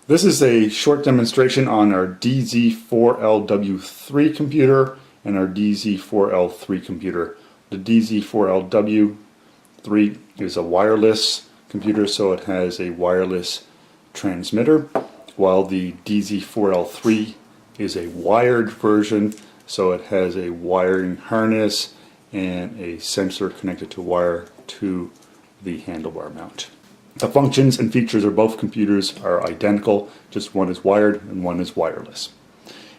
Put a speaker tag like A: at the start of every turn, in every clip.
A: This is a short demonstration on our dZ4LW3 computer and our dZ4L3 computer. The dZ4LW3 is a wireless computer, so it has a wireless transmitter, while the dZ4L3 is a wired version, so it has a wiring harness and a sensor connected to wire to the handlebar mount. The functions and features of both computers are identical, just one is wired and one is wireless.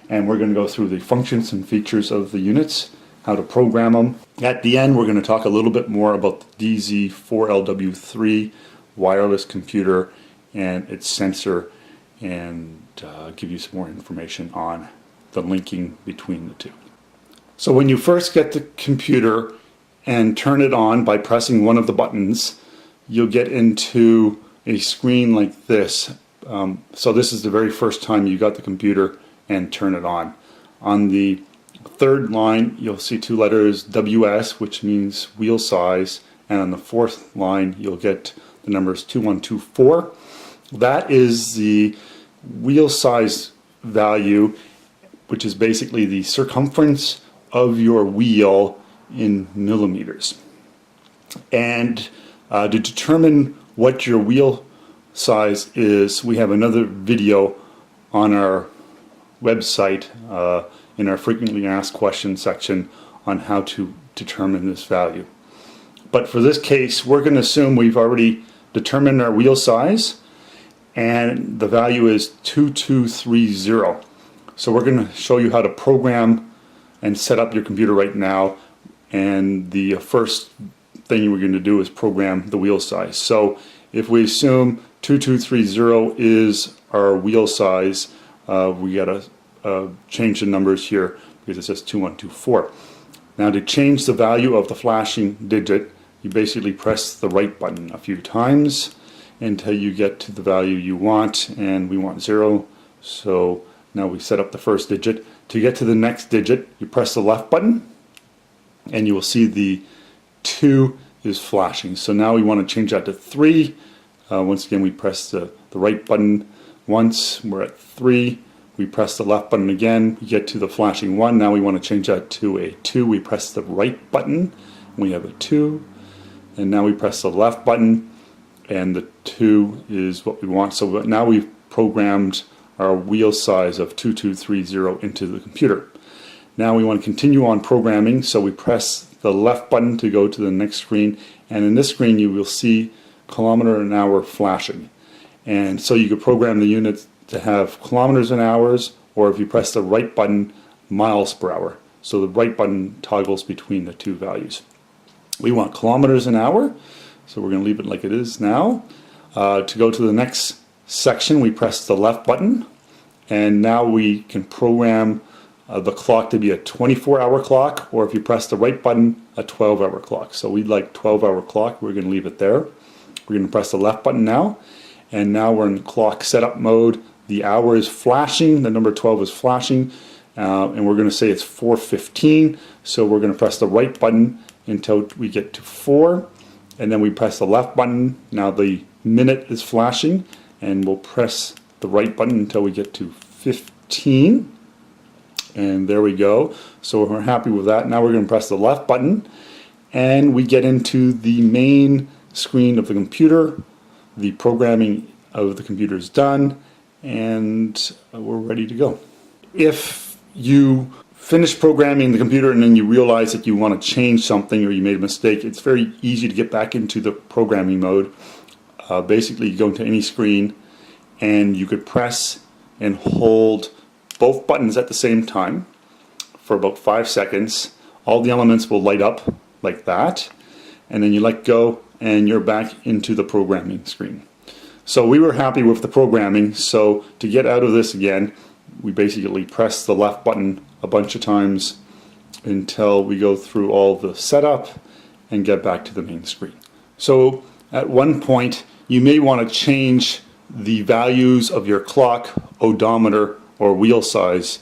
A: And we're going to go through the functions and features of the units, how to program them. At the end, we're going to talk a little bit more about the dZ4LW3 wireless computer and its sensor, and give you some more information on the linking between the two. So when you first get the computer and turn it on by pressing one of the buttons, you'll get into a screen like this. So this is the very first time you got the computer and turn it on. On the third line, you'll see two letters WS, which means wheel size, and on the fourth line you'll get the numbers 2124. That is the wheel size value, which is basically the circumference of your wheel in millimeters. And to determine what your wheel size is, we have another video on our website in our frequently asked questions section on how to determine this value. But for this case, we're going to assume we've already determined our wheel size, and the value is 2230. So we're going to show you how to program and set up your computer right now, and the first thing we're going to do is program the wheel size. So if we assume 2230 is our wheel size, we got to change the numbers here because it says 2124. Now to change the value of the flashing digit, you basically press the right button a few times until you get to the value you want, and we want 0. So now we set up the first digit. To get to the next digit, you press the left button and you will see the 2 is flashing. So now we want to change that to 3. Once again, we press the right button once. We're at 3. We press the left button again. We get to the flashing 1. Now we want to change that to a 2. We press the right button. We have a 2. And now we press the left button, and the 2 is what we want. So now we've programmed our wheel size of 2230 into the computer. Now we want to continue on programming, so we press the left button to go to the next screen, and in this screen you will see kilometer an hour flashing. And so you could program the unit to have kilometers an hour, or if you press the right button, miles per hour. So the right button toggles between the two values. We want kilometers an hour, so we're going to leave it like it is now. To go to the next section, we press the left button, and now we can program the clock to be a 24-hour clock, or if you press the right button, a 12-hour clock. So we'd like 12-hour clock. We're going to leave it there. We're going to press the left button now, and now we're in clock setup mode. The hour is flashing, the number 12 is flashing, and we're going to say it's 4:15. So we're going to press the right button until we get to 4, and then we press the left button. Now the minute is flashing, and we'll press the right button until we get to 15. And there we go. So we're happy with that. Now we're going to press the left button, and we get into the main screen of the computer. The programming of the computer is done, and we're ready to go. If you finish programming the computer and then you realize that you want to change something, or you made a mistake, it's very easy to get back into the programming mode. Basically, you go into any screen and you could press and hold both buttons at the same time for about 5 seconds. All the elements will light up like that, and then you let go and you're back into the programming screen. So we were happy with the programming, so to get out of this again, we basically press the left button a bunch of times until we go through all the setup and get back to the main screen. So at one point you may want to change the values of your clock, odometer, or wheel size,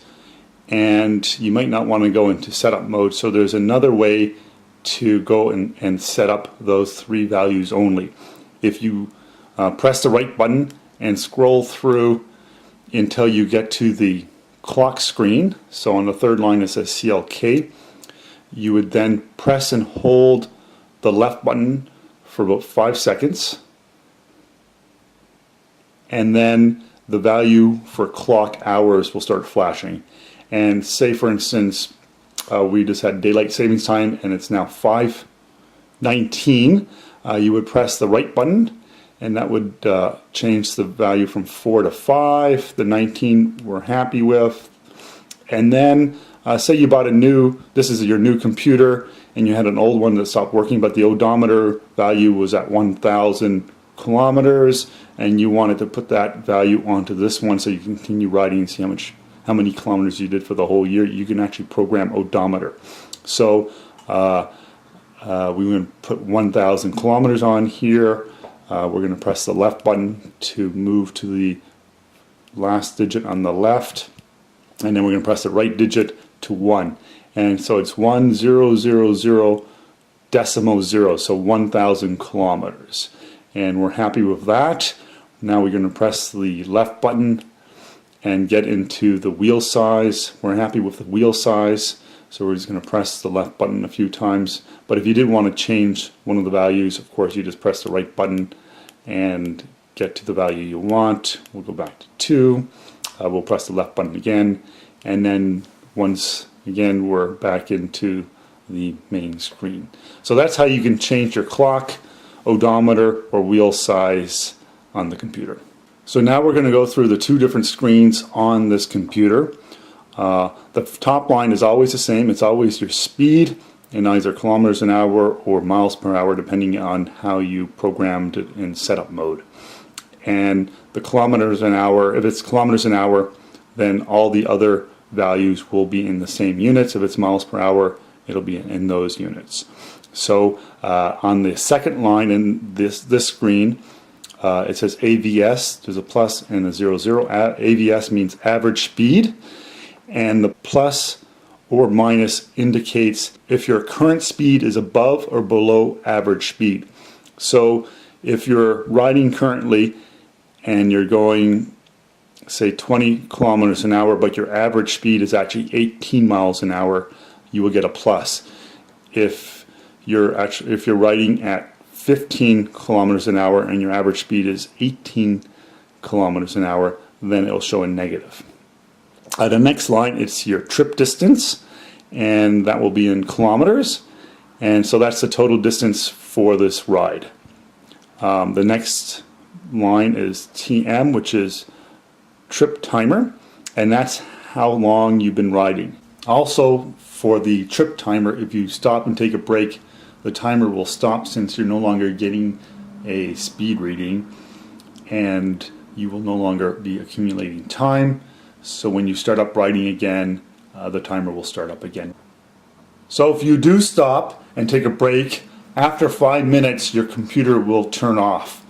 A: and you might not want to go into setup mode. So there's another way to go and set up those 3 values only. If you press the right button and scroll through until you get to the clock screen. So on the third line it says CLK. You would then press and hold the left button for about 5 seconds, and then the value for clock hours will start flashing. And say for instance we just had daylight savings time and it's now 5:19, you would press the right button and that would change the value from 4 to 5. The 19 we're happy with. And then say you bought this is your new computer, and you had an old one that stopped working, but the odometer value was at 1,000 kilometers, and you wanted to put that value onto this one so you can continue riding and see how many kilometers you did for the whole year. You can actually program odometer. So we want to put 1,000 kilometers on here. We're going to press the left button to move to the last digit on the left, and then we're going to press the right digit to 1. And so it's 1000.0, so 1,000 kilometers. And we're happy with that. Now we're going to press the left button and get into the wheel size. We're happy with the wheel size, so we're just going to press the left button a few times. But if you did want to change one of the values, of course you just press the right button and get to the value you want. We'll go back to 2. We'll press the left button again, and then once again we're back into the main screen. So that's how you can change your clock, odometer, or wheel size on the computer. So now we're going to go through the two different screens on this computer. The top line is always the same. It's always your speed in either kilometers an hour or miles per hour, depending on how you programmed it in setup mode. And the kilometers an hour, if it's kilometers an hour, then all the other values will be in the same units. If it's miles per hour, it'll be in those units. So on the second line in this screen, it says AVS. There's a plus and a 00. AVS means average speed, and the plus or minus indicates if your current speed is above or below average speed. So if you're riding currently and you're going, say, 20 kilometers an hour, but your average speed is actually 18 miles an hour, you will get a plus. If you're riding at 15 kilometers an hour and your average speed is 18 kilometers an hour, then it'll show a negative. The next line, it's your trip distance, and that will be in kilometers, and so that's the total distance for this ride. The next line is TM, which is trip timer, and that's how long you've been riding. Also, for the trip timer, if you stop and take a break, the timer will stop since you're no longer getting a speed reading, and you will no longer be accumulating time. So when you start up riding again, the timer will start up again. So if you do stop and take a break, after 5 minutes your computer will turn off.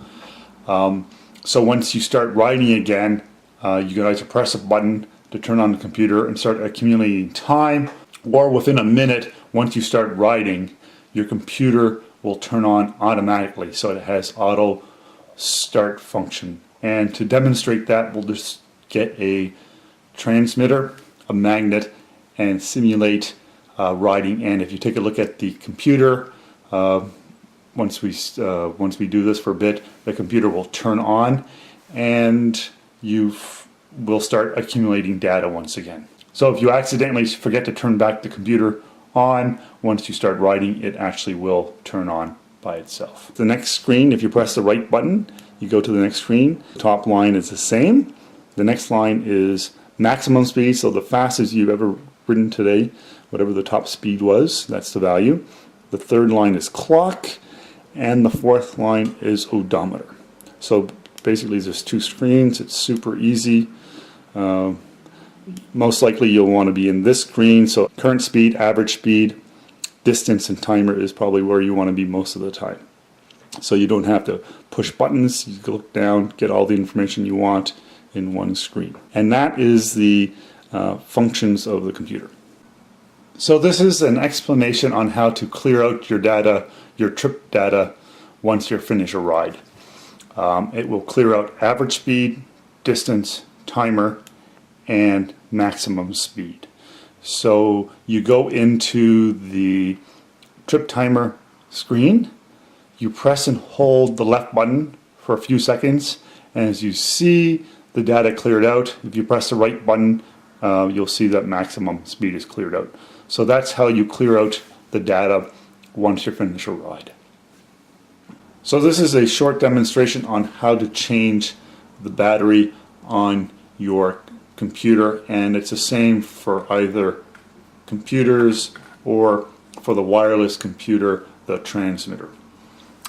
A: So once you start riding again, you can either press a button to turn on the computer and start accumulating time, or within a minute, once you start riding, your computer will turn on automatically, so it has auto start function. And to demonstrate that, we'll just get a transmitter, a magnet, and simulate riding. And if you take a look at the computer, once we do this for a bit, the computer will turn on and you will start accumulating data once again. So if you accidentally forget to turn back the computer on, once you start riding, it actually will turn on by itself. The next screen, if you press the right button, you go to the next screen. The top line is the same. The next line is maximum speed, so the fastest you've ever ridden today, whatever the top speed was, that's the value. The third line is clock, and the fourth line is odometer. So basically there's two screens. It's super easy. Most likely you'll want to be in this screen, so current speed, average speed, distance, and timer is probably where you want to be most of the time. So you don't have to push buttons. You can look down, get all the information you want in one screen. And that is the functions of the computer. So this is an explanation on how to clear out your data, your trip data, once you're finished a ride. It will clear out average speed, distance, timer, and maximum speed. So you go into the trip timer screen, you press and hold the left button for a few seconds, and as you see the data cleared out, if you press the right button, you'll see that maximum speed is cleared out. So that's how you clear out the data once you finish a ride. So this is a short demonstration on how to change the battery on your computer, and it's the same for either computers or for the wireless computer, the transmitter.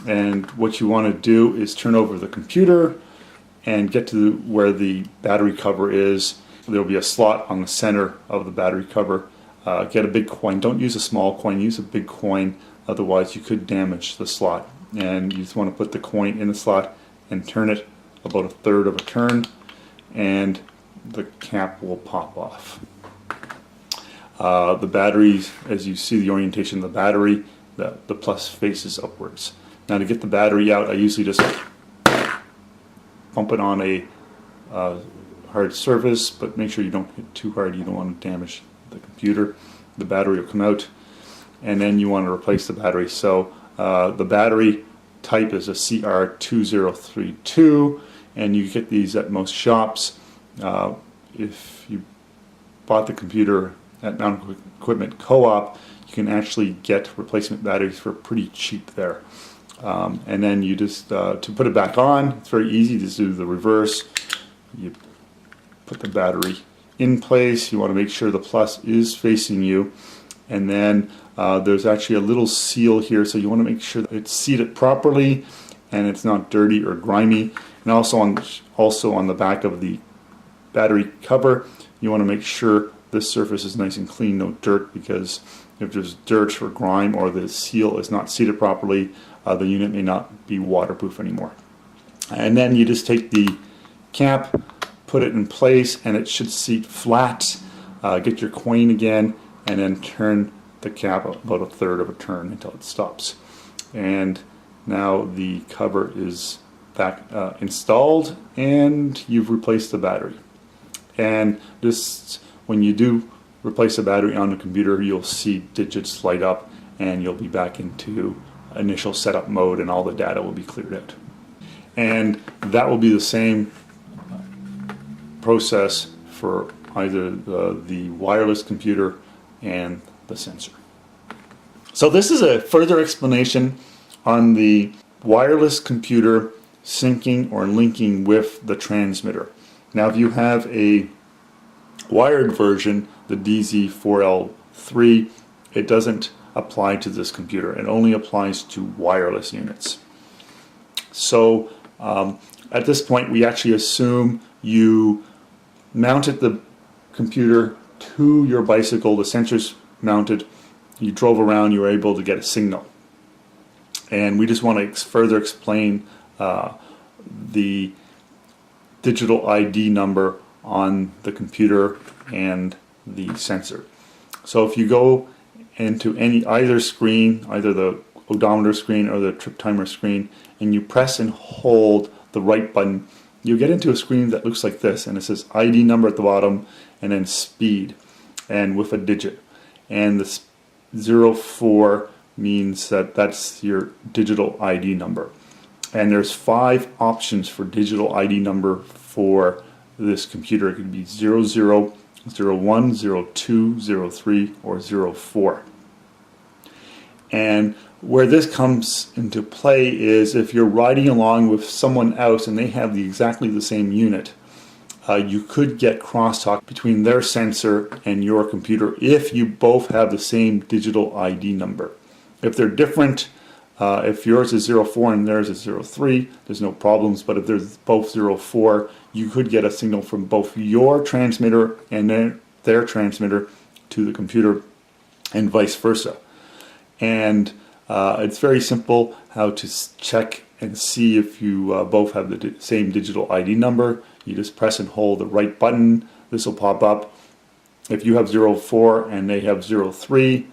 A: And what you want to do is turn over the computer and get to where the battery cover is. There will be a slot on the center of the battery cover. Get a big coin. Don't use a small coin, use a big coin, otherwise you could damage the slot. And you just want to put the coin in the slot and turn it about a third of a turn, and the cap will pop off. The batteries, as you see the orientation of the battery, the plus faces upwards. Now to get the battery out, I usually just bump it on a hard surface, but make sure you don't hit too hard. You don't want to damage the computer. The battery will come out, and then you want to replace the battery. So the battery type is a CR2032, and you get these at most shops. If you bought the computer at Mountain Equipment Co-op, you can actually get replacement batteries for pretty cheap there. And then you just, to put it back on, it's very easy. Just do the reverse. You put the battery in place. You want to make sure the plus is facing you. And then there's actually a little seal here, so you want to make sure that it's seated properly and it's not dirty or grimy. And also on the back of the battery cover, you want to make sure this surface is nice and clean, no dirt, because if there's dirt or grime or the seal is not seated properly, the unit may not be waterproof anymore. And then you just take the cap, put it in place, and it should seat flat. Get your coin again, and then turn the cap about a third of a turn until it stops. And now the cover is back installed, and you've replaced the battery. And this, when you do replace the battery on the computer, you'll see digits light up, and you'll be back into initial setup mode, and all the data will be cleared out. And that will be the same process for either the wireless computer and the sensor. So this is a further explanation on the wireless computer syncing or linking with the transmitter. Now if you have a wired version, the dZ4L-3, it doesn't apply to this computer. It only applies to wireless units. So at this point we actually assume you mounted the computer to your bicycle, the sensor's mounted, you drove around, you were able to get a signal. And we just want to further explain the digital ID number on the computer and the sensor. So if you go into either screen, either the odometer screen or the trip timer screen, and you press and hold the right button, you get into a screen that looks like this, and it says ID number at the bottom and then speed, and with a digit. And the 04 means that that's your digital ID number. And there's 5 options for digital ID number for this computer. It could be 00, 01, 02, 03, or 04. And where this comes into play is if you're riding along with someone else and they have exactly the same unit, you could get crosstalk between their sensor and your computer if you both have the same digital ID number. If they're different, if yours is 04 and theirs is 03, there's no problems, but if they're both 04, you could get a signal from both your transmitter and their transmitter to the computer and vice versa. And it's very simple how to check and see if you both have the same digital ID number. You just press and hold the right button. This will pop up. If you have 04 and they have 03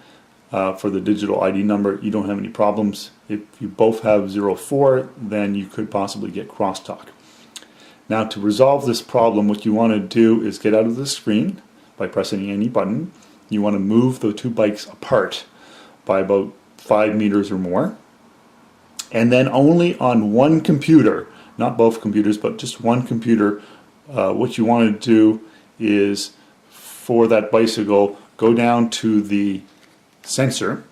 A: for the digital ID number, you don't have any problems. If you both have 04, then you could possibly get crosstalk. Now to resolve this problem, what you want to do is get out of the screen by pressing any button. You want to move the two bikes apart by about 5 meters or more. And then only on one computer, not both computers, but just one computer, what you want to do is, for that bicycle, go down to the sensor,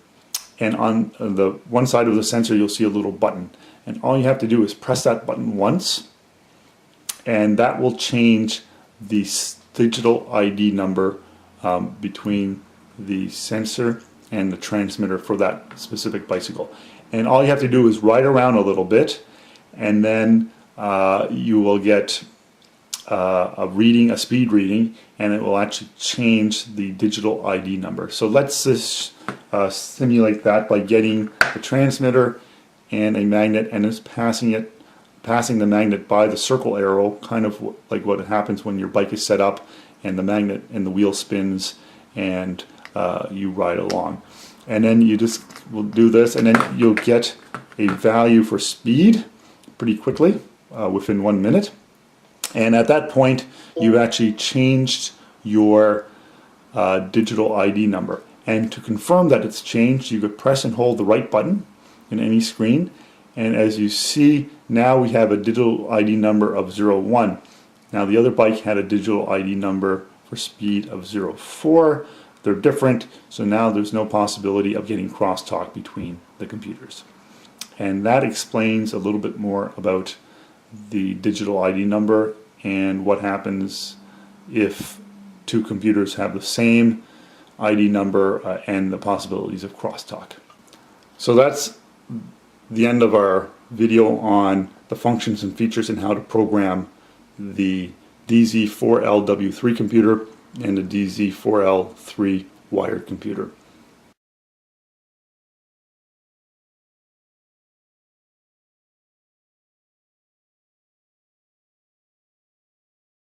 A: and on the one side of the sensor you'll see a little button, and all you have to do is press that button once, and that will change the digital ID number between the sensor and the transmitter for that specific bicycle. And all you have to do is ride around a little bit, and then you will get a speed reading, and it will actually change the digital ID number. So let's just simulate that by getting the transmitter and a magnet, and just passing the magnet by the circle arrow, kind of like what happens when your bike is set up and the magnet and the wheel spins and you ride along. And then you just will do this, and then you'll get a value for speed pretty quickly, within 1 minute. And at that point you've actually changed your digital ID number. And to confirm that it's changed, you could press and hold the right button in any screen, and as you see, now we have a digital ID number of 01. Now the other bike had a digital ID number for speed of 04. They're different, so now there's no possibility of getting crosstalk between the computers. And that explains a little bit more about the digital ID number and what happens if two computers have the same ID number and the possibilities of crosstalk. So that's the end of our video on the functions and features and how to program the dZ4LW-3 computer and the dZ4L-3 wired computer.